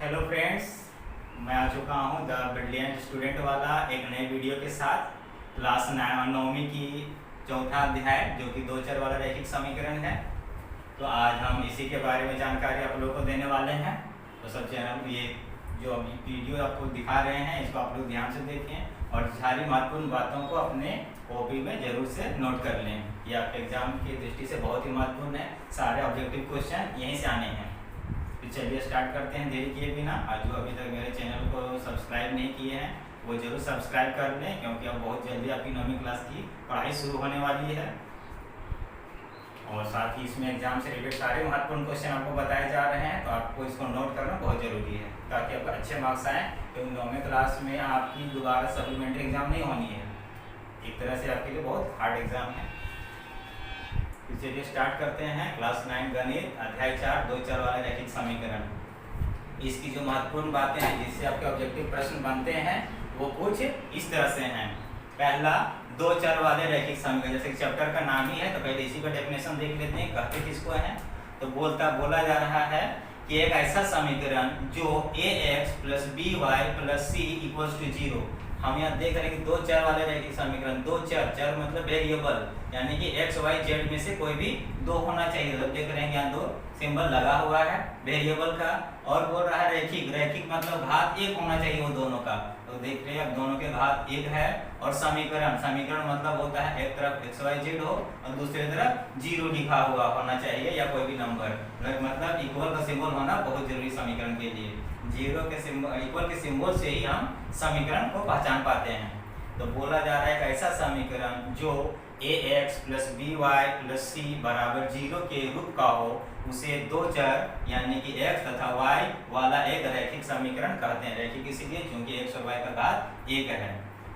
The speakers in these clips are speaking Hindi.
हेलो फ्रेंड्स, मैं आ चुका हूँ द ब्रिलियंट स्टूडेंट वाला एक नए वीडियो के साथ। क्लास 9वीं की चौथा अध्याय जो कि दो चर वाला रैखिक समीकरण है। तो आज हम इसी के बारे में जानकारी आप लोगों को देने वाले हैं। तो सबसे हम ये जो अभी वीडियो आपको दिखा रहे हैं इसको आप लोग ध्यान से देखें और सारी महत्वपूर्ण बातों को अपने कॉपी में जरूर से नोट कर लें। ये आपके एग्जाम की दृष्टि से बहुत ही महत्वपूर्ण है। सारे ऑब्जेक्टिव क्वेश्चन यहीं से आने हैं। तो चलिए स्टार्ट करते हैं देरी किए बिना। और जो अभी तक मेरे चैनल को सब्सक्राइब नहीं किए हैं वो जरूर सब्सक्राइब कर लें, क्योंकि अब बहुत जल्दी आपकी 9वीं क्लास की पढ़ाई शुरू होने वाली है। और साथ ही इसमें एग्जाम से रिलेटेड सारे महत्वपूर्ण क्वेश्चन आपको बताए जा रहे हैं, तो आपको इसको नोट करना बहुत ज़रूरी है ताकि आपको अच्छे मार्क्स आएँ। क्योंकि 9वीं क्लास में आपकी दोबारा सप्लीमेंट्री एग्जाम नहीं होनी है, एक तरह से आपके लिए बहुत हार्ड एग्जाम है। तो चलिए स्टार्ट करते हैं। क्लास 9 गणित अध्याय 4 दो चर वाले रैखिक समीकरण। इसकी जो महत्वपूर्ण बातें हैं जिससे आपके ऑब्जेक्टिव प्रश्न बनते हैं वो कुछ इस तरह से हैं। पहला, दो चर वाले रैखिक समीकरण, जैसे चैप्टर का नाम ही है तो पहले इसी का डेफिनेशन देख लेते हैं कहते किसको है। तो बोला जा रहा है कि एक ऐसा समीकरण जो ax + by + c = 0। हम यहाँ देख रहे हैं कि दो चर वाले रैखिक समीकरण, दो चर मतलब वेरिएबल, यानी कि x y z में से कोई भी दो होना चाहिए। तो देख रहे हैं यहाँ दो सिंबल लगा हुआ है वेरिएबल का, और बोल रहा है रैखिक मतलब घात एक होना चाहिए वो दोनों का। तो देख रहे हैं अब दोनों के घात एक है। और समीकरण मतलब होता है एक तरफ x y z हो और दूसरी तरफ 0 लिखा हुआ होना चाहिए या कोई भी नंबर, मतलब इक्वल का सिंबल होना बहुत जरूरी समीकरण के लिए। जीरो के सिंबल इक्वल के सिंबल से ही हम समीकरण को पहचान पाते हैं। तो बोला जा रहा है एक ऐसा समीकरण जो ax + by + c = 0 के रूप का हो, उसे दो चर यानी कि x तथा y वाला एक रैखिक समीकरण कहते हैं। रैखिक इसलिए क्योंकि x और y का घात एक है।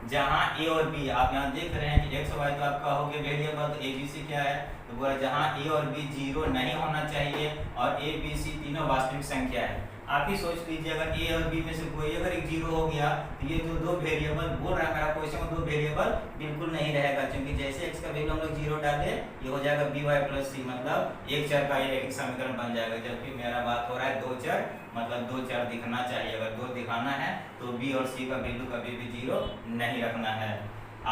जहाँ a और b, आप यहाँ देख रहे हैं कि x और y तो आपका हो गया वेरिएबल, तो a b c क्या है, तो बोला जहाँ a और b 0 नहीं होना चाहिए और a b c तीनों वास्तविक संख्या है। आप ही सोच लीजिए अगर a और b में से कोई अगर एक 0 हो गया तो ये जो दो वेरिएबल बोल रहा है मेरा क्वेश्चन, दो वेरिएबल बिल्कुल नहीं रहेगा, क्योंकि जैसे x का वैल्यू हम लोग 0 डाले ये हो जाएगा by + c, मतलब एक चर का एक समीकरण बन जाएगा। जबकि मेरा बात हो रहा है दो चर, मतलब दो चर दिखना चाहिए। अगर दो दिखाना है तो b और c का वैल्यू कभी भी 0 नहीं रखना है।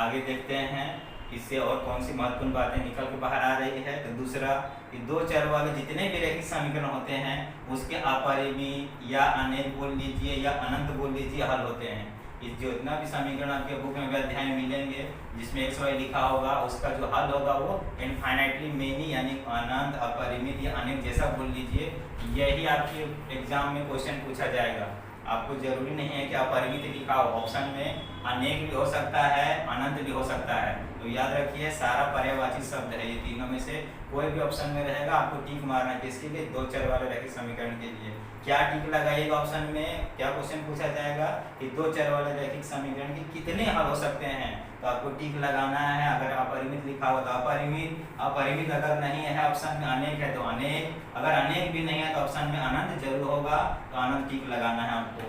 आगे देखते हैं इससे और कौन सी महत्वपूर्ण बातें निकल के बाहर आ रही है। तो दूसरा, कि दो चर वाले जितने भी रैखिक समीकरण होते हैं उसके अपरिमित या अनेक बोल लीजिए या अनंत बोल लीजिए हल होते हैं। इस जितना भी समीकरण आपके बुक में अध्याय में मिलेंगे जिसमें x y लिखा होगा उसका जो हल होगा वो इनफाइनाइटली मेनी यानी अनंत, अपरिमित या अनेक जैसा बोल लीजिए। यही आपके एग्जाम में क्वेश्चन पूछा जाएगा। आपको जरूरी नहीं है कि अपरिमित लिखा हो, ऑप्शन में अनेक भी हो सकता है, अनंत भी हो सकता है। तो याद रखिए सारा पर्यायवाची शब्द है, ये तीनों में से कोई भी ऑप्शन में रहेगा आपको टिक मारना है। किसके लिए? दो चर वाले रैखिक समीकरण के लिए। क्या टिक लगाइएगा ऑप्शन में, क्या क्वेश्चन पूछा जाएगा कि दो चर वाले रैखिक समीकरण के कितने हल हो सकते हैं, तो आपको टिक लगाना है। अगर अपरिमित लिखा हो तो अपरिमित अगर नहीं है ऑप्शन में, अनेक है तो अनेक, अगर अनेक भी नहीं है तो ऑप्शन में अनंत जरूर होगा, तो अनंत टिक लगाना है आपको।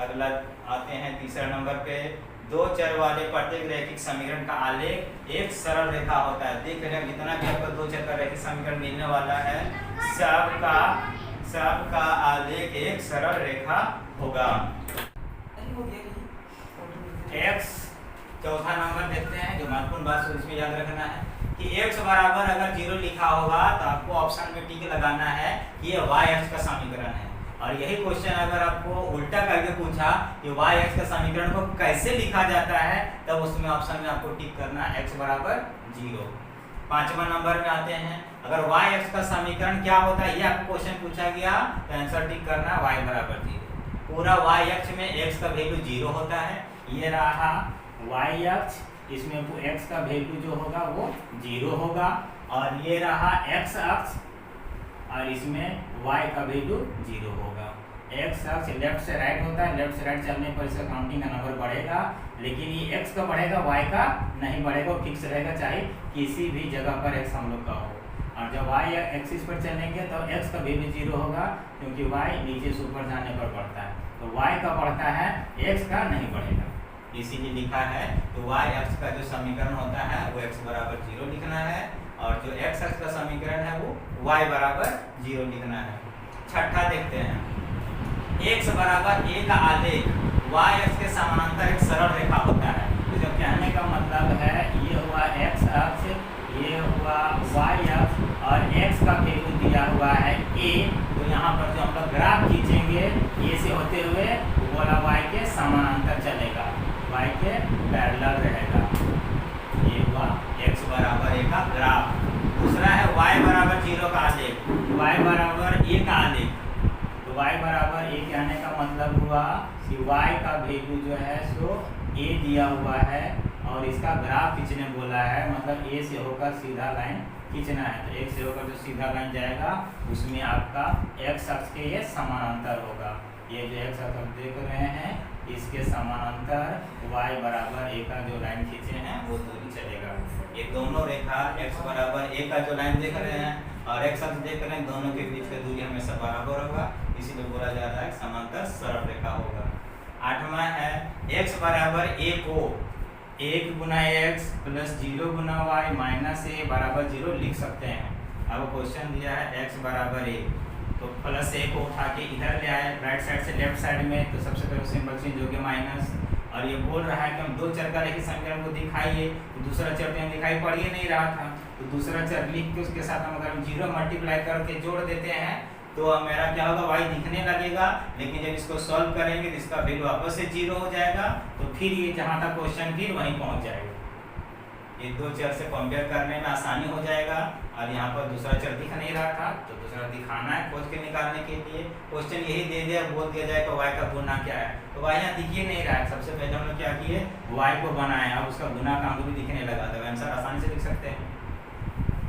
अगला आते हैं तीसरा नंबर पे, दो चर वाले प्रत्येक रैखिक समीकरण का आलेख एक सरल रेखा होता है। देख रहे हैं जितना भी आपको दो चर का रैखिक समीकरण मिलने वाला है सबका आलेख एक सरल रेखा होगा। x चौथा नंबर देखते हैं, जो महत्वपूर्ण बात इसमें याद रखना है कि x बराबर अगर 0 लिखा होगा तो आपको ऑप्शन में टिक लगाना है कि ये y x का समीकरण है। और यही क्वेश्चन अगर आपको उल्टा करके पूछा कि y x का समीकरण को कैसे लिखा जाता है, तब उसमें ऑप्शन में आपको टिक करना है x बराबर 0। पांचवा नंबर में आते हैं, अगर y x का समीकरण क्या होता है ये आपको क्वेश्चन पूछा गया तो आंसर टिक करना है y बराबर 0। पूरा y x में x का वैल्यू 0 होता है, ये रहा y अक्ष, इसमें x का वैल्यू जो होगा वो 0 होगा, और ये रहा x अक्ष और इसमें y का वैल्यू 0 होगा। x अक्ष लेफ्ट से राइट होता है, लेफ्ट से राइट चलने पर इसका काउंटिंग का नंबर बढ़ेगा, लेकिन ये x का बढ़ेगा y का नहीं बढ़ेगा, फिक्स रहेगा चाहे किसी भी जगह पर x हम लोग का हो। और जब y एक्सिस पर चलेंगे तो x का वैल्यू 0 होगा, क्योंकि y नीचे से ऊपर जाने पर बढ़ता है, तो y का बढ़ता है x का नहीं बढ़ेगा, इसीलिए लिखा है। तो y अक्ष का जो समीकरण होता है वो x बराबर 0 लिखना है, और जो x अक्ष का समीकरण है वो y बराबर 0 लिखना है। छठा देखते हैं, x बराबर a का आलेख y अक्ष के समानांतर एक सरल रेखा होता है। तो जो कहने का मतलब है ये हुआ x अक्ष, ये हुआ y अक्ष और x का वैल्यू दिया हुआ है a। तो यहाँ पर जो हम लोग ग्राफ खींचेंगे a से होते हुए बोला y के समानांतर चलेगा, y के पैरेलल रहेगा। ये हुआ x बराबर a का ग्राफ। दूसरा है y बराबर 0 का आलेख, y बराबर a का आलेख। तो y बराबर a कहने का मतलब हुआ कि y का वैल्यू जो है सो a दिया हुआ है और इसका ग्राफ खींचने बोला है, मतलब a से होकर सीधा लाइन खींचना है। तो एक से होकर जो सीधा लाइन जाएगा उसमें आपका x अक्ष के ये समानांतर होगा। ये जो x अक्ष आप देख रहे हैं इसके समानांतर y बराबर a का जो लाइन खींचे हैं वो दूरी चलेगा। ये दोनों रेखा x बराबर a का जो लाइन देख रहे हैं और x अक्ष देख रहे हैं, दोनों के बीच की दूरी हमेशा बराबर होगा, इसीलिए बोला जा रहा है समांतर सरल रेखा होगा। 8वां है x बराबर a को 1 गुना x plus 0 Guna y minus a बराबर 0 लिख सकते हैं। अब क्वेश्चन दिया है x बराबर a, तो प्लस a को उठा के इधर ले आए राइट साइड से लेफ्ट साइड में, तो सबसे पहले सिंबल चेंज हो गया माइनस। और ये बोल रहा है कि हम दो चर का रेखीय समीकरण को दिखाइए, तो दूसरा चर तो दिखाई पड़ ही नहीं रहा था, तो दूसरा चर लिख के उसके साथ हम अगर हम 0 मल्टीप्लाई करके जोड़ देते हैं तो मेरा क्या होगा y दिखने लगेगा। लेकिन जब इसको सॉल्व करेंगे तो इसका वैल्यू वापस से 0 हो जाएगा, तो फिर ये जहाँ तक क्वेश्चन फिर वहीं पहुँच जाएगा। ये दो चर से कंपेयर करने में आसानी हो जाएगा। और यहाँ पर दूसरा चर दिख नहीं रहा था तो दूसरा दिखाना है खोज के निकालने के लिए। क्वेश्चन यही दे दिया, बोल दिया जाए तो y का गुना क्या है, तो y यहाँ दिख ही नहीं रहा है। सबसे पहले हम लोग क्या किए, y को बनाए, अब उसका गुना का अंक भी दिखने लगा, तो आंसर आसानी से लिख सकते हैं।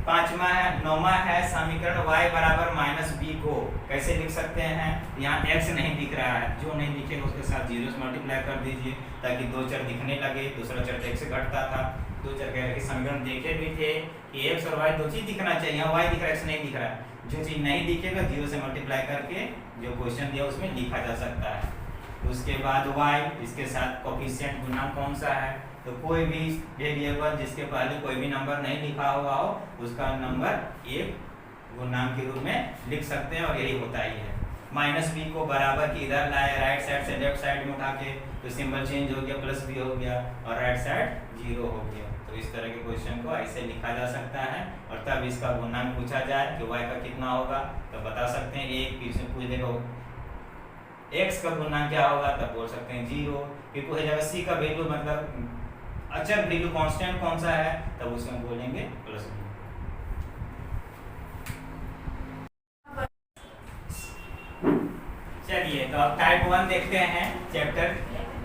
9वां है समीकरण y बराबर माइनस b को कैसे लिख सकते हैं। यहाँ x नहीं दिख रहा है, जो नहीं दिखेगा उसके साथ 0 से मल्टीप्लाई कर दीजिए ताकि दो चर दिखने लगे। दूसरा चर x से घटता था, दो चर के समीकरण देखे भी थे कि x और y दो चीज दिखना चाहिए, यहाँ y दिख रहा है x नहीं दिख रहा है। जो चीज नहीं दिखेगा 0 से मल्टीप्लाई करके जो क्वेश्चन दिया उसमें लिखा जा सकता है। उसके बाद y इसके साथ कोफिशिएंट गुणा कौन सा है, तो कोई भी वेरिएबल जिसके पहले कोई भी नंबर नहीं लिखा हुआ हो उसका नंबर एक गुणांक के रूप में लिख सकते हैं और यही होता ही है। माइनस बी को बराबर की इधर लाए राइट साइड से लेफ्ट साइड में उठा के, तो सिंबल चेंज हो गया, प्लस बी हो गया और राइट साइड 0 हो गया। तो इस तरह के क्वेश्चन को ऐसे लिखा जा सकता है। और तब इसका गुणांक पूछा जाए कि y का कितना होगा तो बता सकते हैं 1, फिर से पूछ देगा x का गुणांक क्या होगा तब बोल सकते हैं 0, फिर पूछा जाएगा c का वैल्यू मतलब अचर वैल्यू कांस्टेंट कौन सा है तब उसमें बोलेंगे प्लस b। चलिए तो अब टाइप 1 देखते हैं चैप्टर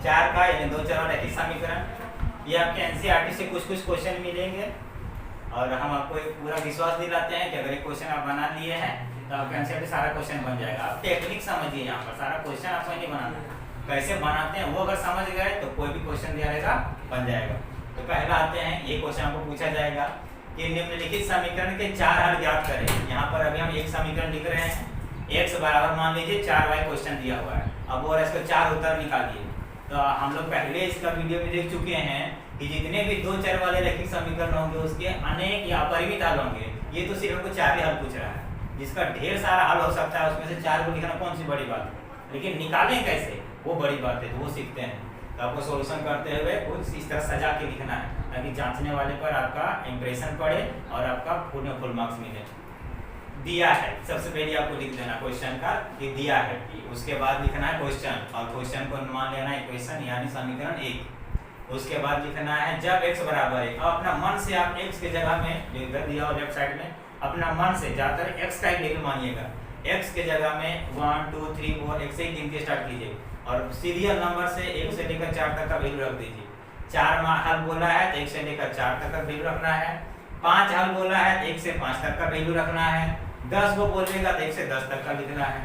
4 का, यानी दो चर वाला रैखिक समीकरण। ये आपके एनसीईआरटी से कुछ क्वेश्चन मिलेंगे और हम आपको एक पूरा विश्वास दिलाते हैं कि अगर एक क्वेश्चन आप बना लिए हैं तो आपका एनसीईआरटी सारा क्वेश्चन बन जाएगा। आप टेक्निक समझिए, यहाँ पर सारा क्वेश्चन आपको नहीं बनाना, कैसे बनाते हैं वो अगर समझ गए तो कोई भी क्वेश्चन दिया रहेगा बन जाएगा। तो पहला आते हैं, ये क्वेश्चन आपको पूछा जाएगा कि निम्नलिखित समीकरण के 4 हल ज्ञात करें। यहाँ पर अभी हम एक समीकरण लिख रहे हैं, x बराबर मान लीजिए 4y क्वेश्चन दिया हुआ है, अब और इसका 4 उत्तर निकालिए। तो हम लोग पहले इसका वीडियो में देख चुके हैं कि जितने भी दो चर वाले रैखिक समीकरण होंगे उसके अनेक या अपरिमित हल होंगे। ये तो सिर्फ हमको 4 ही हल पूछ रहा है, जिसका ढेर सारा हल हो सकता है, उसमें से 4 को लिखना कौन सी बड़ी बात है, लेकिन निकालें कैसे वो बड़ी बात है, तो वो सीखते हैं। तो आपको सॉल्यूशन करते हुए कुछ इस तरह सजा के लिखना है ताकि जांचने वाले पर आपका इंप्रेशन पड़े और आपका फुल मार्क्स मिले। दिया है, सबसे पहले आपको लिख देना क्वेश्चन का कि दिया है, उसके बाद लिखना है क्वेश्चन और क्वेश्चन को मान लेना है इक्वेशन यानी समीकरण 1। उसके बाद लिखना है जब x बराबर है, अब अपना मन से आप x के जगह में जो इधर दिया हो लेफ्ट साइड में अपना मन से ज़्यादातर x का ही वैल्यू मानिएगा। x के जगह में 1 2 3 4 एक से ही गिन के स्टार्ट कीजिए और सीरियल नंबर से 1 से लेकर 4 तक का वैल्यू रख दीजिए। 4 हल बोला है तो 1 से लेकर 4 तक का वैल्यू रखना है। 5 हल बोला है तो 1 से 5 तक का वैल्यू रखना है। 10 को बोलेगा तो 1 से 10 तक का लिखना है।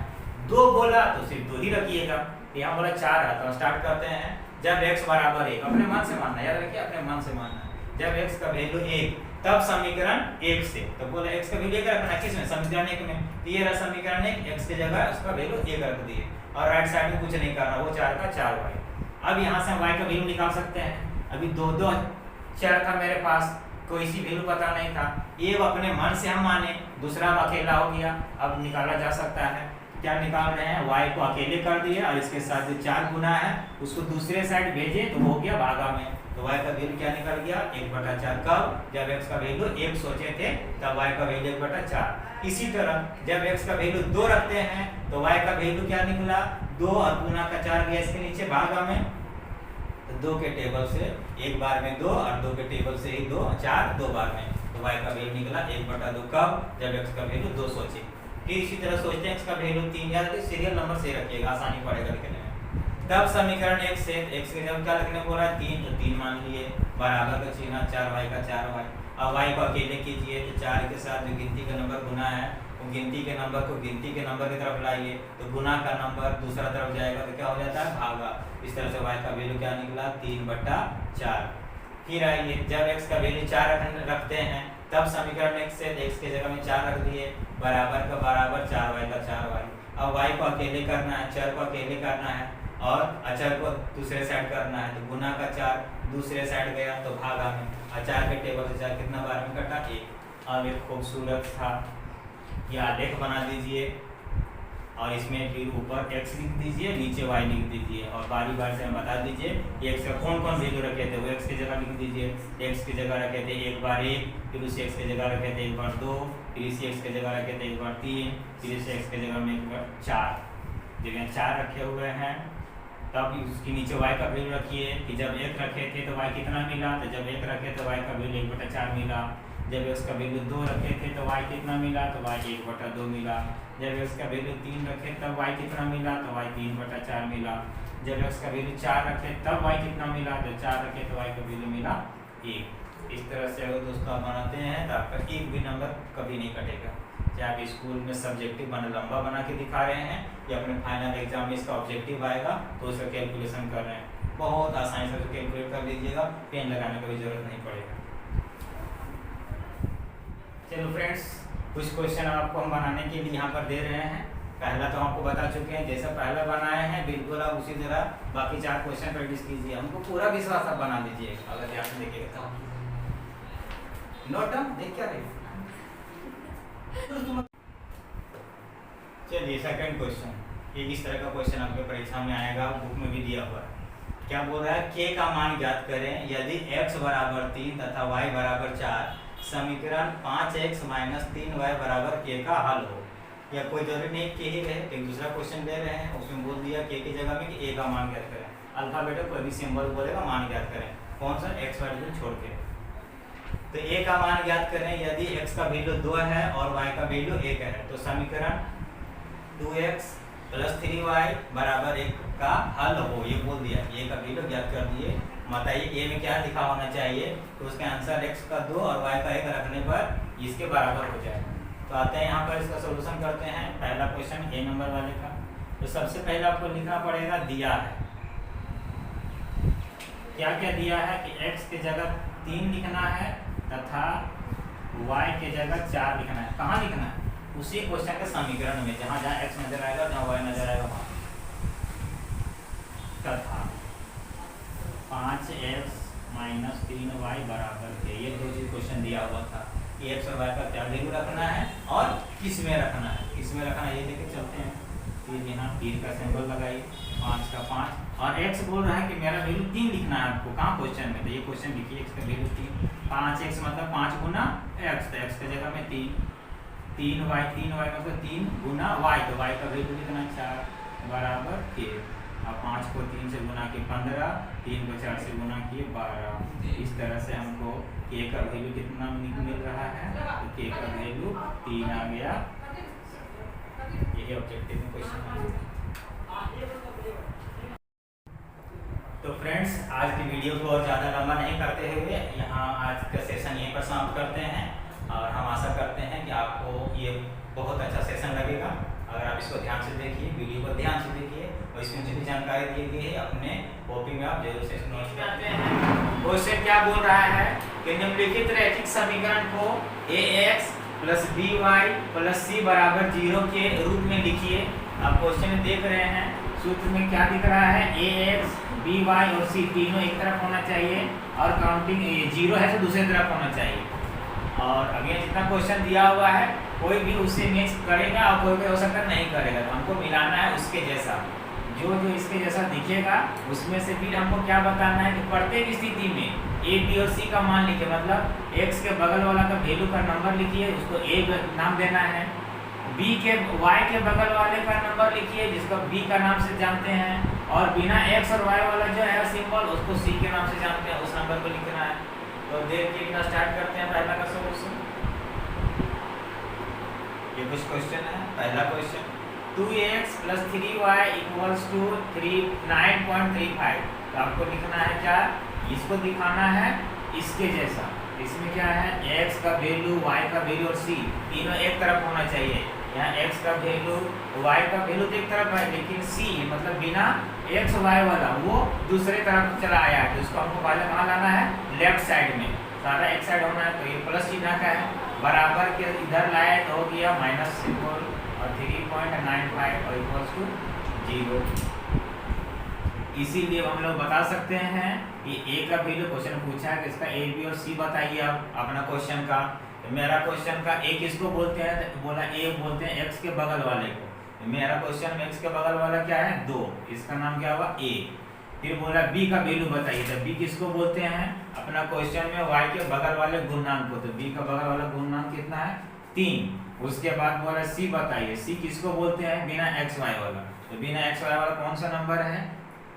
2 बोला तो सिर्फ 2 ही रखिएगा। यहाँ बोला 4 है तो स्टार्ट करते हैं। जब x बराबर 1, अपने मन से मानना, याद रखिए अपने मन से मानना। जब x का वैल्यू 1 तब समीकरण 1 से, तो बोले x का वैल्यू 1 रखना किसमें, समीकरण 1 में। तो ये रहा समीकरण 1, x की जगह उसका वैल्यू 1 रख दिए और राइट साइड में कुछ नहीं करना, वो 4 का 4y। अब यहाँ से हम y का वैल्यू निकाल सकते हैं। अभी दो चर था मेरे पास, कोई सी वैल्यू पता नहीं था, एक अपने मन से हम माने, दूसरा अकेला हो गया, अब निकाला जा सकता है। क्या निकाल रहे हैं, y को अकेले कर दिए और इसके साथ जो 4 गुना है उसको दूसरे साइड भेजे तो हो गया भागा में। तो y का वैल्यू क्या निकल गया 1/4। कब, जब x का वैल्यू 1 सोचे थे तब y का वैल्यू 1/4। इसी तरह जब x का वैल्यू 2 रखते हैं तो y का वैल्यू क्या निकला 2 और गुना का 4 गया इसके नीचे भागा में। तो 2 के टेबल से एक बार में 2 और 2 के टेबल से ही 2 4 2 बार में, तो y का वैल्यू निकला 1/2। कब, जब x का वैल्यू 2 सोचे। फिर इसी तरह सोचते हैं x का वैल्यू 3, याद रखिए सीरियल नंबर से रखिएगा, आसानी पड़ेगा लिखने में। तब समीकरण 1 से x के जब क्या लिखने बोला 3 तो 3 मान लिए, बराबर का चिन्ह 4y का 4y। अब y को अकेले कीजिए तो 4 के साथ जो गिनती का नंबर गुना है वो गिनती के नंबर को गिनती के नंबर की तरफ लाइए, तो गुना का नंबर दूसरा तरफ जाएगा तो क्या हो जाता है भागा। इस तरह से y का वैल्यू क्या निकला 3/4। फिर आइए जब x का वैल्यू 4 रखते हैं तब समीकरण 1 से x के जगह में 4 रख दिए, बराबर का बराबर 4y का 4y। अब y को अकेले करना है, चर को अकेले करना है और अचर को दूसरे साइड करना है, तो गुना का 4 दूसरे साइड गया तो भागा में, और 4 के टेबल से 4 कितना बार में कटा 1। अब एक खूबसूरत था ये आलेख बना दीजिए और इसमें फिर ऊपर x लिख दीजिए नीचे y लिख दीजिए और बारी बारी से बता दीजिए x का कौन कौन वैल्यू रखे थे वो x की जगह लिख दीजिए। x की जगह रखे थे 1 बार 1, फिर उसी x की जगह रखे थे 1 बार 2, फिर इसी x की जगह रखे थे 1 बार 3, फिर इसी x की जगह में 1 बार 4। जगह 4 रखे हुए हैं तब उसके नीचे y का वैल्यू रखिए कि जब 1 रखे थे तो y कितना मिला, तो जब 1 रखे तो y का वैल्यू 1/4 मिला। जब x का वैल्यू 2 रखे थे तो y कितना मिला, तो y 1/2 मिला। जब x का वैल्यू 3 रखे तब y कितना मिला, तो y 3/4 मिला। जब x का वैल्यू 4 रखे तब y कितना मिला, जब 4 रखे तो y का वैल्यू मिला 1। इस तरह से अगर दोस्तों आप बनाते हैं तो आपका एक भी नंबर कभी नहीं कटेगा। चाहे आप स्कूल में सब्जेक्टिव लंबा बना के दिखा रहे हैं या अपने फाइनल एग्जाम में इसका ऑब्जेक्टिव आएगा तो उसका कैलकुलेशन कर रहे हैं, बहुत आसानी से कैलकुलेट कर लीजिएगा, पेन लगाने की भी जरूरत नहीं पड़ेगा। चलो फ्रेंड्स, कुछ क्वेश्चन आपको हम बनाने के लिए यहाँ पर दे रहे हैं। पहला तो आपको बता चुके हैं, जैसा पहला बनाए हैं बिल्कुल आप उसी तरह बाकी 4 क्वेश्चन प्रैक्टिस कीजिए। हमको पूरा विश्वास आप बना लीजिएगा अगर ध्यान से देखिएगा तो। नोट डाउन देख क्या रहे। चलिए सेकंड क्वेश्चन, एक इस तरह का क्वेश्चन आपके परीक्षा में आएगा, बुक में भी दिया हुआ है। क्या बोल रहा है, k का मान ज्ञात करें यदि x बराबर 3 तथा y बराबर 4 समीकरण 5x - 3y बराबर k का हल हो। या कोई जरूरी नहीं k ही रहे, एक दूसरा क्वेश्चन दे रहे हैं उसमें बोल दिया k की जगह में कि a का मान ज्ञात करें। अल्फाबेट कोई भी सिंबल बोलेगा मान ज्ञात करें, कौन सा x वैल्यू छोड़ के। तो a का मान ज्ञात करें यदि x का वैल्यू 2 है और y का वैल्यू 1 है, तो समीकरण 2x + 3y बराबर 1 का हल हो, ये बोल दिया। a का वैल्यू ज्ञात कर दिए। बताइए a में क्या लिखा होना चाहिए, तो उसका आंसर x का 2 और y का 1 रखने पर इसके बराबर हो जाएगा। तो आते हैं यहाँ पर इसका सॉल्यूशन करते हैं। पहला क्वेश्चन a नंबर वाले का, तो सबसे पहले आपको लिखना पड़ेगा दिया है क्या क्या दिया है कि x की जगह 3 लिखना है तथा y की जगह 4 लिखना है। कहाँ लिखना है, उसी क्वेश्चन के समीकरण में जहाँ जहाँ x नजर आएगा जहाँ y नजर आएगा वहाँ। तथा 5x - 3y बराबर के, ये दो चीज क्वेश्चन दिया हुआ था कि x और y का क्या वैल्यू रखना है और किस में रखना है। किस में रखना है ये लेके चलते हैं। फिर यहाँ तीर का सिंबल लगाइए, 5 का 5 और x बोल रहा है कि मेरा वैल्यू 3 लिखना है आपको। कहाँ क्वेश्चन में, तो ये क्वेश्चन लिखिए x का वैल्यू 3। 5x मतलब 5 गुना x, तो x की जगह में 3। 3y मतलब 3 गुना y, तो y का वैल्यू कितना 4 बराबर k। अब 5 को 3 से गुना किए 15, 3 को 4 से गुना किए 12। इस तरह से हमको k का वैल्यू कितना मिल रहा है, तो k का वैल्यू 3 आ गया। यही ऑब्जेक्टिव में क्वेश्चन है। तो फ्रेंड्स, आज की वीडियो को और ज़्यादा लंबा नहीं करते हुए यहाँ आज का सेशन यहीं पर समाप्त करते हैं और हम आशा करते हैं कि आपको ये बहुत अच्छा सेशन लगेगा। अगर आप इसको ध्यान से देखिए, वीडियो को ध्यान से देखिए और इसमें जो भी जानकारी दी गई है अपने कॉपी में आप जरूर से नोट करते हैं। क्वेश्चन क्या बोल रहा है कि निम्नलिखित रैखिक समीकरण को ax + by + c बराबर 0 के रूप में लिखिए। आप क्वेश्चन में देख रहे हैं सूत्र में क्या दिख रहा है, ax, by और c तीनों एक तरफ होना चाहिए और काउंटिंग 0 है तो दूसरी तरफ होना चाहिए। और अगेन जितना क्वेश्चन दिया हुआ है कोई भी उससे मैच करेगा और कोई हो सकता है नहीं करेगा, तो हमको मिलाना है उसके जैसा, जो जो इसके जैसा दिखेगा उसमें से फिर हमको क्या बताना है कि प्रत्येक स्थिति में ए बी और सी का मान लिखिए, मतलब एक्स के बगल वाला का वैल्यू का नंबर लिखिए, उसको ए नाम देना है, बी के वाई के बगल वाले का नंबर लिखिए जिसको बी का नाम से जानते हैं, और बिना एक्स और वाई वाला जो है सिंबल उसको सी के नाम से जानते हैं, उस नंबर को लिखना है। तो देखिए स्टार्ट करते हैं पहला का सॉल्यूशन। ये कुछ क्वेश्चन है। पहला क्वेश्चन 2x + 3y = 9.35। तो आपको लिखना है क्या, इसको दिखाना है इसके जैसा। इसमें क्या है, x का वैल्यू, y का वैल्यू और c तीनों एक तरफ होना चाहिए। यहाँ x का वैल्यू, y का वैल्यू तो एक तरफ है, लेकिन c मतलब बिना x y वाला वो दूसरे तरफ चला आया है, तो इसको हमको पहले कहाँ लाना है, लेफ्ट साइड में। सारा एक साइड होना है, तो ये प्लस चिन्ह का है, बराबर के इधर लाए तो हो गया माइनस सिंबल और 3.95 और = 0। इसीलिए हम लोग बता सकते हैं कि ए का वैल्यू, क्वेश्चन पूछा है कि इसका ए बी और सी बताइए आप अपना क्वेश्चन का। तो मेरा क्वेश्चन का ए किसको बोलते हैं, तो बोला ए बोलते हैं एक्स के बगल वाले को। तो मेरा क्वेश्चन में एक्स के बगल वाला क्या है, 2, इसका नाम क्या हुआ ए। फिर बोला बी का वैल्यू बताइए, तो बी किसको बोलते हैं अपना क्वेश्चन में वाई के बगल वाले गुणनांक को। तो बी का बगल वाला गुणनांक कितना है, 3। उसके बाद बोला सी बताइए, सी किसको बोलते हैं बिना एक्स वाई वाला। तो बिना एक्स वाई वाला कौन सा नंबर है,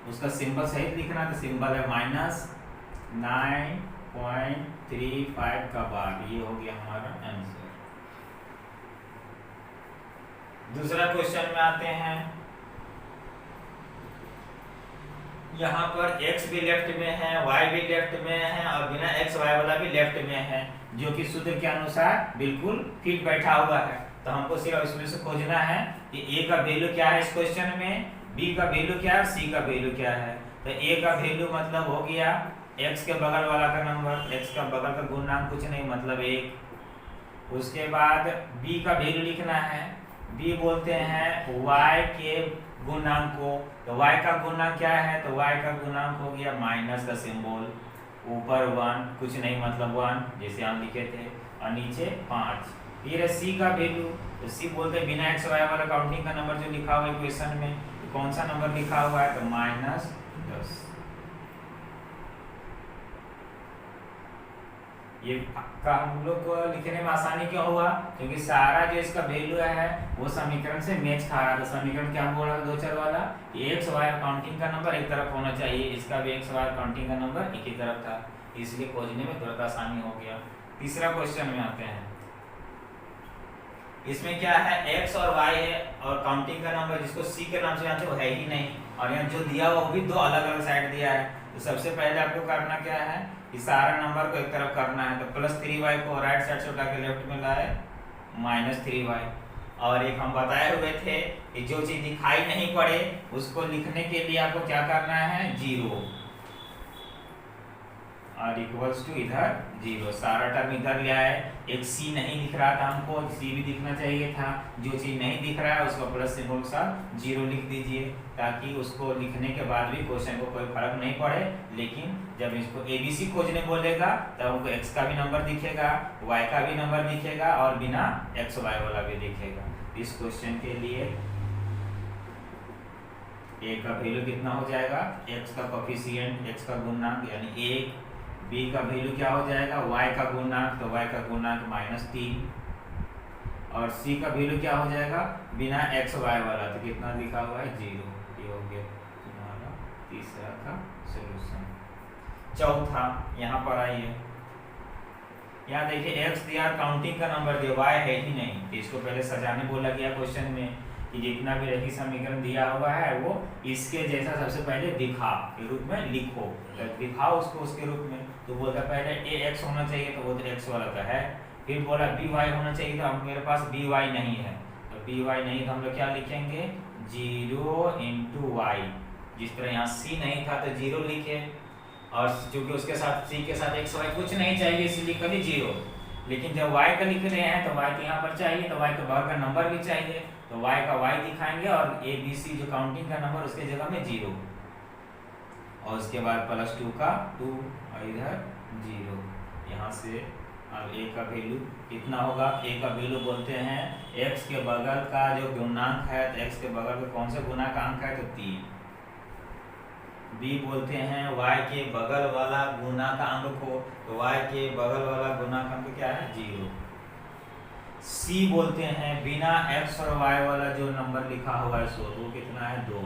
उसका सिंबल सहित लिखना। तो सिंबल है -9.35 का बाद। ये हो गया हमारा आंसर। दूसरा क्वेश्चन में आते हैं। यहाँ पर x भी लेफ्ट में है, y भी लेफ्ट में है और बिना x y वाला भी लेफ्ट में है, जो कि सूत्र के अनुसार बिल्कुल फिट बैठा हुआ है। तो हमको सिर्फ इसमें से खोजना है कि a का वैल्यू क्या है इस क्वेश्चन में, b का वैल्यू क्या है, c का वैल्यू क्या है। तो a का वैल्यू मतलब हो गया x के बगल वाला का नंबर, x का बगल का गुणनांक कुछ नहीं मतलब 1। उसके बाद b का वैल्यू लिखना है, b बोलते हैं y के गुणनांक को। तो y का गुणनांक क्या है, तो y का गुणनांक हो गया माइनस का सिंबल, ऊपर 1 कुछ नहीं मतलब 1 जैसे हम लिखे थे, और नीचे 5। फिर है c का वैल्यू, तो c बोलते हैं बिना x y वाला काउंटिंग का नंबर जो लिखा हुआ है इक्वेशन में, तो कौन सा नंबर लिखा हुआ है, तो -10। ये का हम लोग को लिखने में आसानी क्यों हुआ, क्योंकि सारा जो इसका वैल्यू है वो समीकरण से मैच खा रहा था। समीकरण क्या बोल रहा था, 2 चर वाला, एक्स वाई काउंटिंग का नंबर एक तरफ होना चाहिए, इसका भी एक्स वाई काउंटिंग का नंबर एक ही तरफ था, इसलिए खोजने में थोड़ा आसानी हो गया। तीसरा क्वेश्चन में आते हैं। इसमें क्या है, एक्स और वाई है और काउंटिंग का नंबर जिसको सी के नाम से जानते वो है ही नहीं, और यहाँ जो दिया हुआ वो भी 2 अलग अलग साइड दिया है। तो सबसे पहले आपको करना क्या है कि सारा नंबर को एक तरफ करना है। तो +3y को राइट साइड से उठा के लेफ्ट में लाए, -3y। और एक हम बताए हुए थे कि जो चीज दिखाई नहीं पड़े उसको लिखने के लिए आपको क्या करना है, 0 और = इधर 0। सारा टर्म इधर ले आए। एक c नहीं दिख रहा था हमको, c भी दिखना चाहिए था। जो चीज नहीं दिख रहा है उसको प्लस सिंबल के साथ 0 लिख दीजिए, ताकि उसको लिखने के बाद भी क्वेश्चन को कोई फर्क नहीं पड़े। लेकिन जब इसको ABC खोजने बोलेगा तब हमको x का भी नंबर दिखेगा, y का भी नंबर दिखेगा और बिना x y वाला भी दिखेगा। इस क्वेश्चन के लिए a का वैल्यू कितना हो जाएगा, x का कोफिशिएंट, x का गुणनांक यानी 1। b का वैल्यू क्या हो जाएगा, y का गुणनांक, तो y का गुणनांक -3। और c का वैल्यू क्या हो जाएगा बिना x y वाला, तो कितना लिखा हुआ है, 0। ये हो गया तुम्हारा तीसरा का सॉल्यूशन। चौथा यहाँ पर आइए, यहाँ देखिए x दिया, काउंटिंग का नंबर दिया, y है ही नहीं, तो इसको पहले सजाने बोला गया क्वेश्चन में कि जितना भी रैखिक समीकरण दिया हुआ है वो इसके जैसा सबसे पहले दिखा के रूप में लिखो, तो दिखाओ उसको उसके रूप में। तो बोलता पहले ax होना चाहिए, तो वो तो x वाला का है। फिर बोला by होना चाहिए, तो मेरे पास by नहीं है, तो by नहीं तो हम लोग क्या लिखेंगे, 0 × y। जिस तरह यहाँ c नहीं था तो 0 लिखे, और चूंकि उसके साथ c के साथ x y कुछ नहीं चाहिए इसलिए कभी 0। लेकिन जब y का लिख रहे हैं तो y तो यहाँ पर चाहिए, तो y के बाहर का नंबर भी चाहिए, तो y का y दिखाएंगे और ABC जो काउंटिंग का नंबर उसके जगह में 0, और उसके बाद +2 का 2 और इधर 0। यहाँ से अब a का वैल्यू कितना होगा? a का वैल्यू बोलते हैं x के बगल का जो गुणांक है, तो x के बगल का कौन सा गुणांक अंक है? तो 3। b बोलते हैं y के बगल वाला गुना का अंक को, तो y के बगल वाला गुना का अंक क्या है? 0। c बोलते हैं बिना x और y वाला जो नंबर लिखा हुआ है सो, वो कितना है? 2।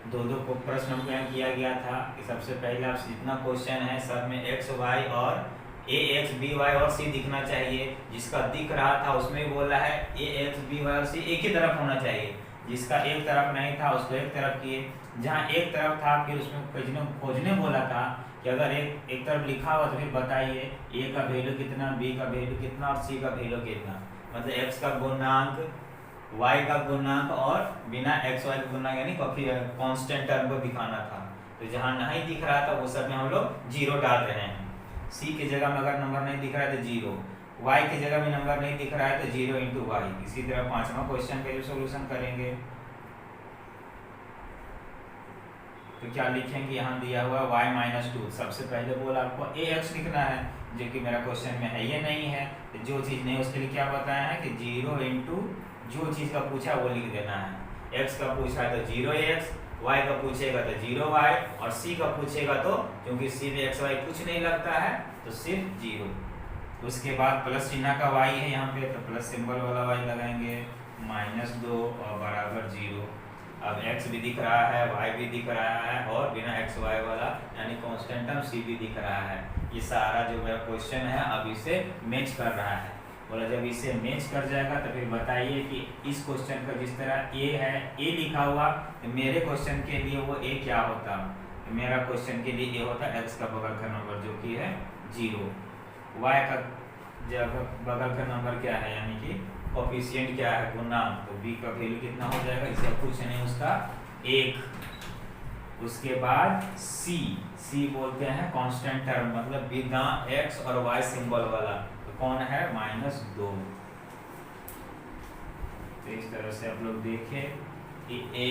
दो को प्रश्न में किया गया था कि सबसे पहले आपसे जितना क्वेश्चन है सब में x y और ax by और c दिखना चाहिए। जिसका दिख रहा था उसमें बोला है ax by और c एक ही तरफ होना चाहिए, जिसका एक तरफ नहीं था उसको एक तरफ किए। जहाँ एक तरफ था फिर उसमें खोजने बोला था कि अगर एक तरफ लिखा हुआ तो फिर बताइए a का वैल्यू कितना, b का वैल्यू कितना और c का वैल्यू कितना। मतलब x का गुणांक, y का गुणांक और बिना x y का गुणांक यानी कांस्टेंट टर्म को दिखाना था। तो जहाँ नहीं दिख रहा था वो सब में हम लोग 0 डाल रहे हैं। c की जगह में अगर नंबर नहीं दिख रहा है तो 0, y की जगह में नंबर नहीं दिख रहा है तो 0 × y। इसी तरह 5वां क्वेश्चन का जो सॉल्यूशन करेंगे तो क्या लिखेंगे? यहाँ दिया हुआ y-2। सबसे पहले बोला आपको ax लिखना है, जो कि मेरा क्वेश्चन में है, ये नहीं है। तो जो चीज़ नहीं उसके लिए क्या बताया है कि 0 × जो चीज़ का पूछा वो लिख देना है। x का पूछा है तो 0x, y का पूछेगा तो 0y और c का पूछेगा तो, क्योंकि c में x y कुछ नहीं लगता है तो सिर्फ 0। उसके बाद प्लस चिन्ह का y है यहाँ पे, तो प्लस सिंबल वाला y लगाएंगे, -2 और बराबर 0। अब x भी दिख रहा है, y भी दिख रहा है और बिना x y वाला यानी कांस्टेंट टर्म c भी दिख रहा है। ये सारा जो मेरा क्वेश्चन है अब इसे मैच कर रहा है। बोला जब इसे मैच कर जाएगा तो फिर बताइए कि इस क्वेश्चन का जिस तरह a है, a लिखा हुआ, तो मेरे क्वेश्चन के लिए वो a क्या होता? तो मेरा क्वेश्चन के लिए a होता x का बगल का नंबर जो कि है 0, y का जब बगल का नंबर क्या है यानी कि कोफिशिएंट क्या है? गुणांक। तो b का वैल्यू कितना हो जाएगा? इसे कुछ नहीं उसका 1। उसके बाद c बोलते हैं कांस्टेंट टर्म, मतलब बिना x और y सिंबल वाला, कौन है? -2। तो इस तरह से आप लोग देखें कि a,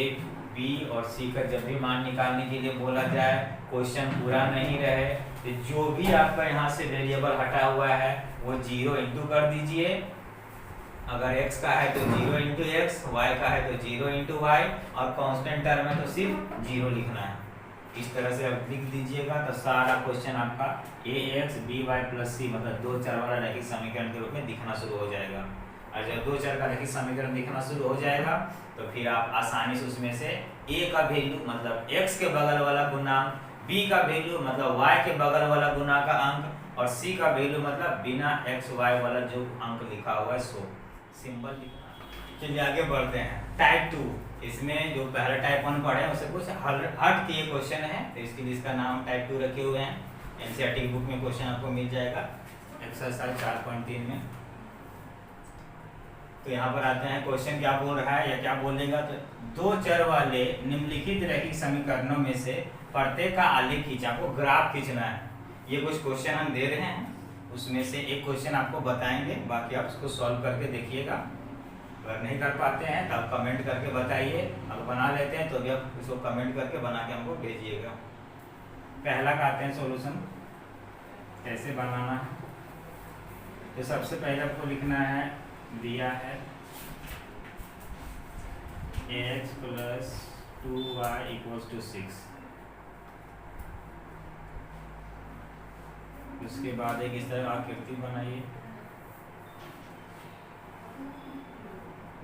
b और c का जब भी मान निकालने के लिए बोला जाए, क्वेश्चन पूरा नहीं रहे, तो जो भी आपका यहाँ से वेरिएबल हटा हुआ है वो 0 × कर दीजिए। अगर x का है तो 0 × x, y का है तो 0 × y और कांस्टेंट टर्म है तो सिर्फ 0 लिखना है। इस तरह से आप लिख दीजिएगा तो सारा क्वेश्चन आपका ax by + c मतलब 2 चर वाला रैखिक समीकरण के रूप में दिखना शुरू हो जाएगा। और जब 2 चर का रैखिक समीकरण दिखना शुरू हो जाएगा तो फिर आप आसानी से उसमें से a का वैल्यू मतलब x के बगल वाला गुणांक, b का वैल्यू मतलब y के बगल वाला गुना का अंक और c का वैल्यू मतलब बिना x y वाला जो अंक लिखा हुआ है सो सिंबल लिखना। चलिए आगे बढ़ते हैं। टाइप 2, इसमें जो पहले टाइप 1 पढ़े उससे कुछ हट के क्वेश्चन है, तो इसके लिए इसका नाम टाइप 2 रखे हुए हैं। एनसीईआरटी बुक में क्वेश्चन आपको मिल जाएगा एक्सरसाइज 4.3 में। तो यहाँ पर आते हैं, क्वेश्चन क्या बोल रहा है या क्या बोलेगा? तो 2 चर वाले निम्नलिखित रैखिक समीकरणों में से प्रत्येक का आलेख खींचा, आपको ग्राफ खींचना है। ये कुछ क्वेश्चन हम दे रहे हैं, उसमें से एक क्वेश्चन आपको बताएंगे, बाकी आप उसको सॉल्व करके देखिएगा। अगर नहीं कर पाते हैं तो आप कमेंट करके बताइए, अगर बना लेते हैं तो भी आप इसको कमेंट करके बना के हमको भेजिएगा। पहला का आते हैं सॉल्यूशन कैसे बनाना है। तो सबसे पहले आपको लिखना है, दिया है ax + 2y = 6। उसके बाद एक इस तरह आकृति बनाइए।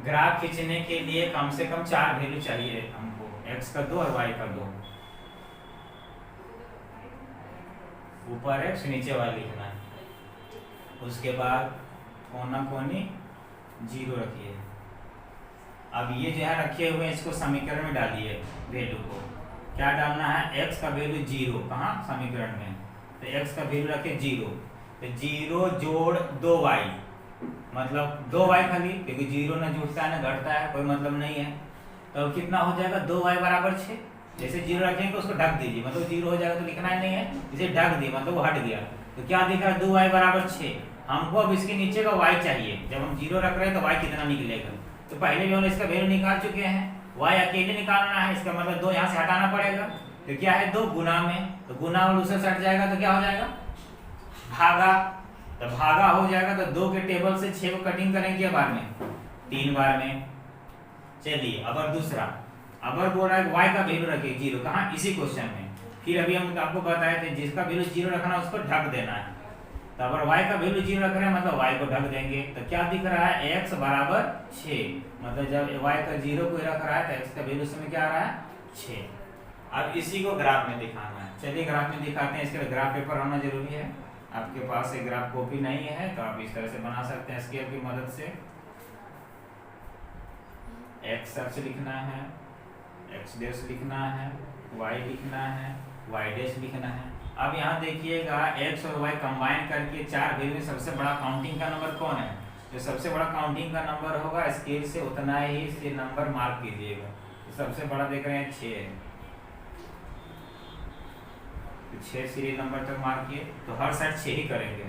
ग्राफ खींचने के लिए कम से कम 4 वैल्यू चाहिए हमको, x का 2 और y का 2। ऊपर x नीचे y लिखना है। उसके बाद कोना कोनी 0 रखिए। अब ये जो है रखे हुए हैं इसको समीकरण में डालिए। वैल्यू को क्या डालना है? x का वैल्यू 0, कहाँ? समीकरण में। तो x का वैल्यू रखे 0, तो 0 जोड़ 2y मतलब 2y खाली, क्योंकि 0 ना जुड़ता है ना घटता है, कोई मतलब नहीं है। तो कितना हो जाएगा? 2y = 6। जैसे 0 रखेंगे उसको ढक दीजिए, मतलब 0 हो जाएगा तो लिखना ही नहीं है, इसे ढक दिए मतलब वो हट गया। तो क्या दिख रहा है? 2y = 6। हमको अब इसके नीचे का y चाहिए। जब हम 0 रख रहे हैं तो y कितना निकलेगा? तो पहले भी हम इसका वैल्यू निकाल चुके हैं, y अकेले निकालना है, इसका मतलब 2 यहाँ से हटाना पड़ेगा। तो क्या है? 2 गुना में, तो गुना और दूसरे से हट जाएगा तो क्या हो जाएगा? भागा, तो भागा हो जाएगा तो 2 के टेबल से 6 को कटिंग करेंगे बार में, 3 बार में। चलिए अब दूसरा, अगर बोल रहा है y का वैल्यू रखिए 0, कहाँ, इसी क्वेश्चन में। फिर अभी हम आपको बताए थे जिसका वैल्यू 0 रखना है उसको ढक देना है। तो अगर y का वैल्यू 0 रख रहे हैं मतलब y को ढक देंगे, तो क्या दिख रहा है, x बराबर 6, मतलब जब y का 0 को रख रहा है तो x का वैल्यू उसमें क्या आ रहा है, 6। अब इसी को ग्राफ में दिखाना है। चलिए ग्राफ में दिखाते हैं। इसके लिए ग्राफ पेपर होना जरूरी है। आपके पास एक ग्राफ कॉपी नहीं है तो आप इस तरह से बना सकते हैं स्केल की मदद से। x अक्ष लिखना है, x डैश लिखना है, y लिखना है, y डैश लिखना है। अब यहाँ देखिएगा x और y कंबाइन करके 4 वैल्यू में सबसे बड़ा काउंटिंग का नंबर कौन है। जो सबसे बड़ा काउंटिंग का नंबर होगा स्केल से उतना ही से नंबर मार्क कीजिएगा। तो सबसे बड़ा देख रहे हैं 6 है, तो 6 सीरियल नंबर तक मार्क किए, तो हर साइड 6 ही करेंगे।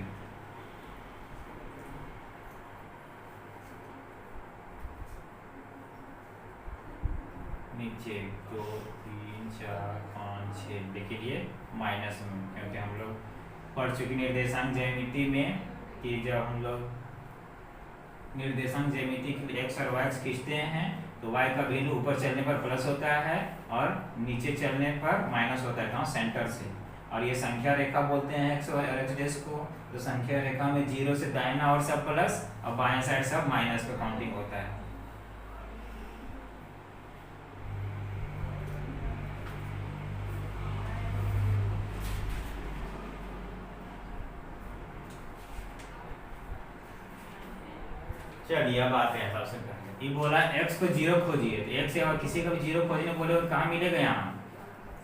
नीचे 2 3 4 5 6 देखिए माइनस में, क्योंकि हम लोग पढ़ चुके निर्देशांक ज्यामिति में कि जब हम लोग निर्देशांक ज्यामिति के लिए x और y खींचते हैं तो y का वैल्यू ऊपर चलने पर प्लस होता है और नीचे चलने पर माइनस होता है, कहाँ, सेंटर से। और ये संख्या रेखा बोलते हैं x और x डैश को। तो संख्या रेखा में 0 से दाहिना और सब प्लस और बाएं साइड सब माइनस का काउंटिंग होता है। चलिए अब आते हैं सबसे पहले। ये बोला x को 0 खोजिए, तो x से अगर किसी का भी 0 खोजने बोले तो कहाँ मिलेगा, यहाँ।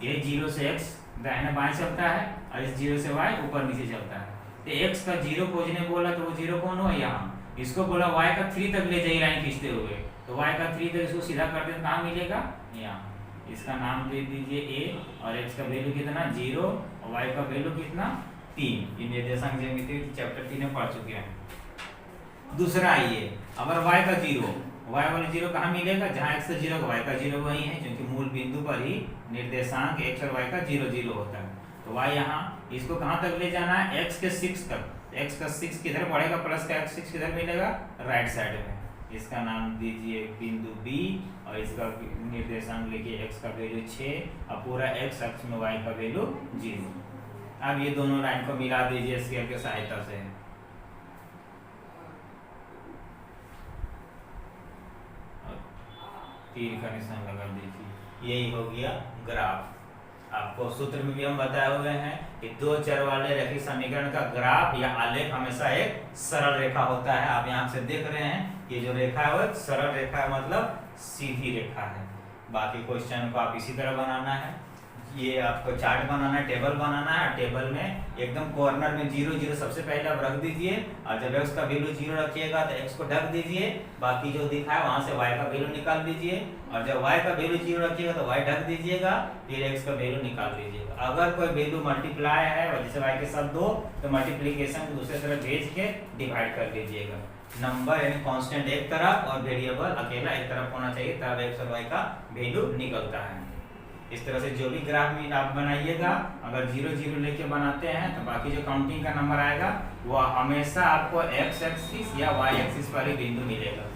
ये 0 से x दाहिने बाएं चलता है और इस 0 से y ऊपर नीचे चलता है। तो x का 0 खोजने बोला तो वो 0 कौन हुआ, यहाँ। इसको बोला y का 3 तक ले जाइए लाइन खींचते हुए, तो y का 3 तक इसको सीधा कर दें, कहाँ मिलेगा, यहाँ। इसका नाम दे दीजिए a और x का वैल्यू कितना 0 और y का वैल्यू कितना 3। ये निर्देशांक ज्यामिति चैप्टर 3 में पढ़ चुके हैं। दूसरा आइए, अगर y का 0, y वाला 0 कहाँ मिलेगा, जहाँ x का 0 y का 0 वही है, क्योंकि मूल बिंदु पर ही निर्देशांक x और y का 0 0 होता है। तो y यहाँ, इसको कहाँ तक ले जाना है, x के 6 तक। x का 6 किधर बढ़ेगा, प्लस का x 6 किधर मिलेगा, राइट साइड में। इसका नाम दीजिए बिंदु B और इसका निर्देशांक लिखिए x का वैल्यू 6 और पूरा x अक्ष में y का वैल्यू 0। अब ये दोनों लाइन को मिला दीजिए स्केल की सहायता से। तीर का निशान लगा दीजिए। यही हो गया ग्राफ। आपको सूत्र में भी हम बताए हुए हैं कि 2 चर वाले रैखिक समीकरण का ग्राफ या आलेख हमेशा एक सरल रेखा होता है। आप यहाँ से देख रहे हैं ये जो रेखा है वो एक सरल रेखा है, मतलब सीधी रेखा है। बाकी क्वेश्चन को आप इसी तरह बनाना है। ये आपको चार्ट बनाना है, टेबल बनाना है। टेबल में एकदम कॉर्नर में 0 0 सबसे पहले आप रख दीजिए और जब x का वैल्यू 0 रखिएगा तो x को ढक दीजिए। बाकी जो दिखा है वहां से y का वैल्यू निकाल दीजिए और जब y का वैल्यू 0 रखिएगा तो y ढक दीजिएगा, फिर x का वैल्यू निकाल दीजिएगा। अगर कोई वैल्यू मल्टीप्लाई है जैसे y के साथ 2 तो मल्टीप्लिकेशन को दूसरे तरफ भेज के डिवाइड कर दीजिएगा। नंबर यानी कांस्टेंट एक तरफ और वेरिएबल अकेला एक तरफ होना चाहिए, तब x और y का वैल्यू निकलता है। इस तरह से जो भी ग्राफ में आप बनाइएगा, अगर 0 0 लेके बनाते हैं तो बाकी जो काउंटिंग का नंबर आएगा वो हमेशा आपको x एक्सिस या y एक्सिस पर ही बिंदु मिलेगा।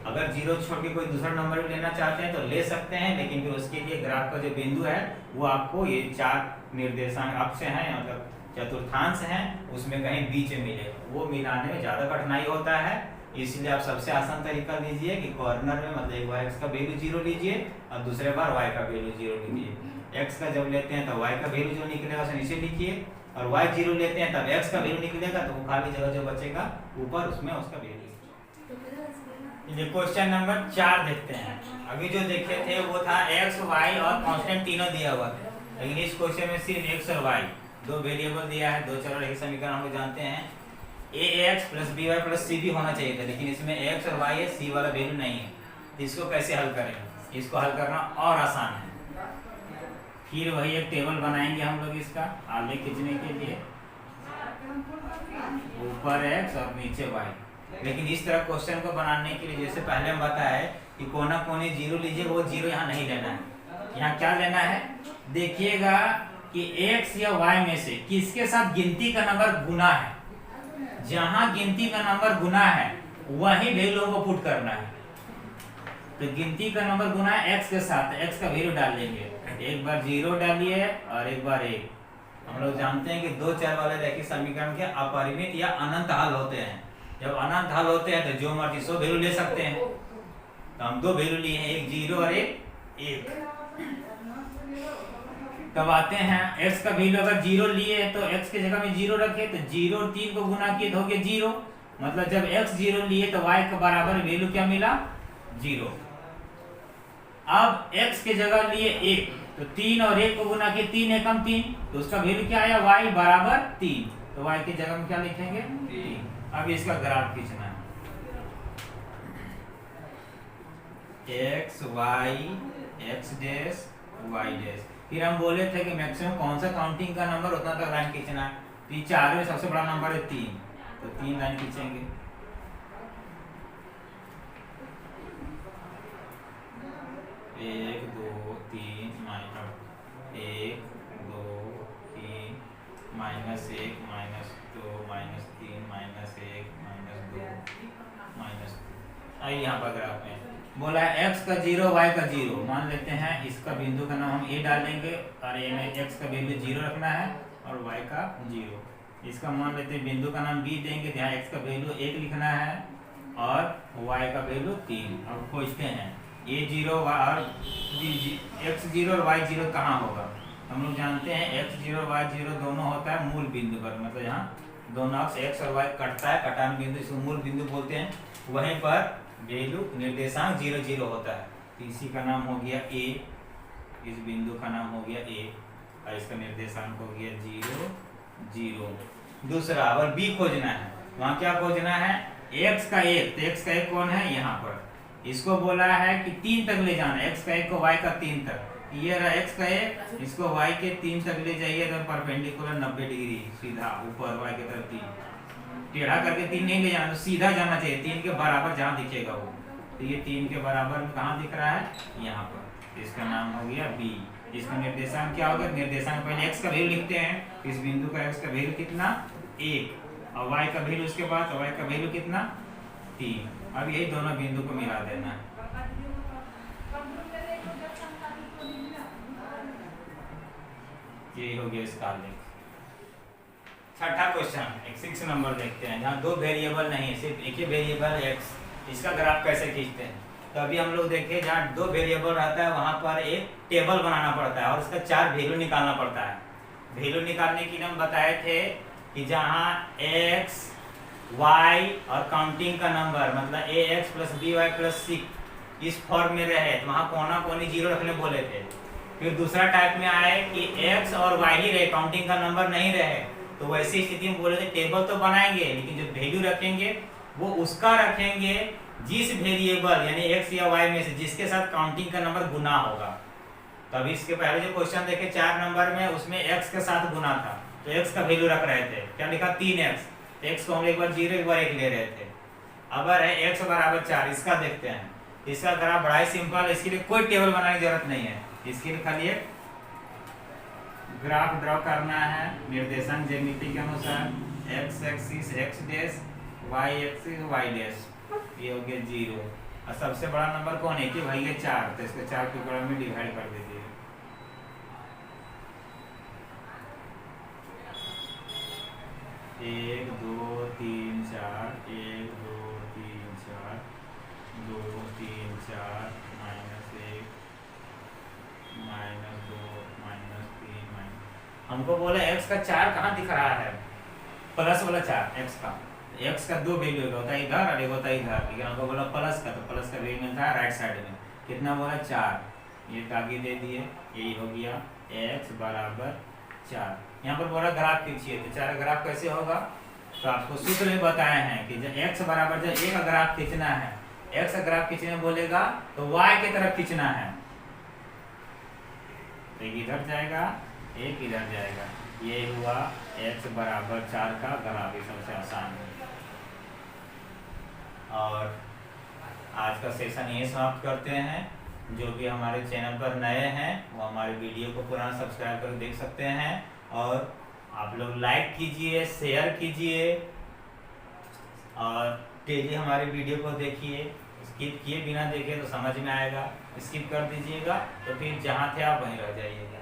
अगर 0 छोड़ के कोई दूसरा नंबर भी लेना चाहते हैं तो ले सकते हैं, लेकिन फिर उसके लिए ग्राफ का जो बिंदु है वो आपको ये 4 निर्देशांक अक्ष हैं, मतलब चतुर्थांश हैं, उसमें कहीं बीच में मिलेगा। वो मिलाने में ज़्यादा कठिनाई होता है, इसलिए आप सबसे आसान तरीका लीजिए कि कॉर्नर में मतलब एक बार x का वैल्यू 0 लीजिए और दूसरे बार y का वैल्यू 0 लीजिए। x का जब लेते हैं तो y का वैल्यू जो निकलेगा उसे नीचे लिखिए और y 0 लेते हैं तब x का वैल्यू निकलेगा, तो वो खाली जगह जो बचेगा ऊपर उसमें उसका वैल्यू। ये क्वेश्चन नंबर 4 देखते हैं। अभी जो देखे थे वो था x, y और कांस्टेंट तीनों दिया हुआ था, लेकिन इस क्वेश्चन में सिर्फ x और y दो वेरिएबल दिया है। 2 चर रैखिक समीकरण हम लोग जानते हैं ax + by + cb होना चाहिए था, लेकिन इसमें x और y है, c वाला वैल्यू नहीं है। तो इसको कैसे हल करें, इसको हल करना और आसान है। फिर वही एक टेबल बनाएंगे हम लोग इसका आलेख खींचने के लिए, ऊपर x और नीचे y। लेकिन इस तरह क्वेश्चन को बनाने के लिए जैसे पहले हम बताया कि कोना कोनी 0 लीजिए, वो 0 यहाँ नहीं लेना है। यहाँ क्या लेना है, देखिएगा कि x या y में से किसके साथ गिनती का नंबर गुना है। जहां गिनती का नंबर गुना है वही वैल्यू को पुट करना है। तो गिनती का नंबर गुना है x के साथ, x का वैल्यू डाल लेंगे। एक बार 0 डालिए और एक बार 1। हम लोग जानते हैं कि दो चर वाले रैखिक समीकरण के अपरिमित या अनंत हल होते हैं। जब अनंत हल होते हैं तो जो मर्जी सो वैल्यू ले सकते हैं। तो हम दो वैल्यू लिए हैं, एक 0 और एक 1। तब आते हैं x का वैल्यू अगर 0 लिए तो x की जगह में 0 रखे तो 0 और 3 को गुना किए तो हो गया 0। मतलब जब x 0 लिए तो y के बराबर वैल्यू क्या मिला 0। अब x की जगह लिए 1 तो 3 और 1 को गुना किए 3 एकम 3 तो उसका वैल्यू क्या आया y बराबर 3। तो y की जगह में क्या लिखेंगे 3। अब इसका ग्राफ खींचना है x y x dash y dash. फिर हम बोले थे कि मैक्सिमम कौन सा काउंटिंग का नंबर उतना तक लाइन खींचना है। तो 4 में सबसे बड़ा नंबर है 3 तो 3 लाइन खींचेंगे। 1 2 3 minus 1 2 3 minus 1 minus 2 minus 3 minus 1 minus 2 minus. आई यहाँ पर ग्राफ में बोला है x का 0 y का 0। मान लेते हैं इसका बिंदु का नाम हम a डालेंगे और a में x का वैल्यू 0 रखना है और y का 0। इसका मान लेते हैं बिंदु का नाम b देंगे तो यहाँ x का वैल्यू 1 लिखना है और y का वैल्यू 3। अब खोजते हैं a 0 और x 0 और y 0 कहाँ होगा। हम लोग जानते हैं x 0 y 0 दोनों होता है मूल बिंदु पर। मतलब यहाँ दोनों अक्ष x और y कटता है, कटान बिंदु इसको मूल बिंदु बोलते हैं। वहीं पर वैल्यू निर्देशांक 0 0 होता है। तो इसी का नाम हो गया a, इस बिंदु का नाम हो गया a और इसका निर्देशांक हो गया 0 0। दूसरा और b खोजना है। वहाँ क्या खोजना है x का 1। तो x का 1 कौन है यहाँ पर। इसको बोला है कि 3 तक ले जाना, x का 1 को y का 3 तक। ये रहा x का 1, इसको y के 3 तक ले जाइए तो परपेंडिकुलर 90 डिग्री सीधा ऊपर y की तरफ 3। टेढ़ा करके 3 नहीं ले जाना, तो सीधा जाना चाहिए 3 के बराबर जहाँ दिखेगा वो। तो ये 3 के बराबर में कहाँ दिख रहा है यहाँ पर। इसका नाम हो गया b। इसका निर्देशांक क्या होगा। निर्देशांक पहले x का वैल्यू लिखते हैं। इस बिंदु का x का वैल्यू कितना 1 और y का वैल्यू उसके बाद y का वैल्यू कितना 3। अब यही दोनों बिंदु को मिला देना है। ये हो गया इसका आलेख। छठा क्वेश्चन 6 नंबर देखते हैं जहाँ दो वेरिएबल नहीं है, सिर्फ एक ही वेरिएबल x। इसका ग्राफ कैसे खींचते हैं। तो अभी हम लोग देखें जहाँ दो वेरिएबल रहता है वहाँ पर एक टेबल बनाना पड़ता है और उसका 4 वैल्यू निकालना पड़ता है। वैल्यू निकालने के लिए हम बताए थे कि जहाँ x y और काउंटिंग का नंबर मतलब ax प्लस by प्लस 6 इस फॉर्म में रहे तो वहाँ कोना कोनी 0 रखने बोले थे। फिर दूसरा टाइप में आए कि x और y ही रहे, काउंटिंग का नंबर नहीं रहे। तो वैसी स्थिति में बोले थे टेबल तो बनाएंगे लेकिन जो वैल्यू रखेंगे वो उसका रखेंगे जिस वेरिएबल यानी x या y में से जिसके साथ काउंटिंग का नंबर गुना होगा। तभी इसके पहले जो क्वेश्चन देखे 4 नंबर में उसमें x के साथ गुना था तो x का वैल्यू रख रहे थे। क्या लिखा 3x। तो x को हम एक बार 0 एक बार 1 ले रहे थे। अब है x बराबर 4। इसका देखते हैं। इसका ग्राफ बड़ा ही सिंपल, इसके लिए कोई टेबल बनाने की जरूरत नहीं है। इसके लिए खाली एक ग्राफ ड्रॉ करना है निर्देशांक ज्यामिति के अनुसार। x axis x dash y axis y dash. ये हो गया 0 और सबसे बड़ा नंबर कौन है कि भाई ये 4। तो इसको 4 के बराबर में डिवाइड कर दीजिए। एक दो तीन चार 1 2 3 4 2 3 4 -1 -2 -3 हमको बोला x का 4 कहाँ दिख रहा है प्लस वाला 4 x का। x का 2 वैल्यू होता है इधर और एक होता है इधर, लेकिन हमको बोला प्लस का तो प्लस का वैल्यू मिलता है राइट साइड में। कितना बोला 4। ये ताकि दे दिए यही हो गया x बराबर 4। यहाँ पर बोला ग्राफ खींचिए तो 4 ग्राफ कैसे होगा। तो आपको सूत्र में बताए हैं कि जब x बराबर जब एक ग्राफ खींचना है x ग्राफ खींचने बोलेगा तो y की तरफ खींचना है। एक इधर जाएगा एक इधर जाएगा। ये हुआ x बराबर 4 का ग्राफ। सबसे आसान है। और आज का सेशन यही समाप्त करते हैं। जो भी हमारे चैनल पर नए हैं वो हमारे वीडियो को पुराना सब्सक्राइब कर देख सकते हैं, और आप लोग लाइक कीजिए, शेयर कीजिए, और डेली हमारे वीडियो को देखिए। स्किप किए बिना देखे तो समझ में आएगा, स्किप कर दीजिएगा तो फिर जहाँ थे आप वहीं रह जाइएगा।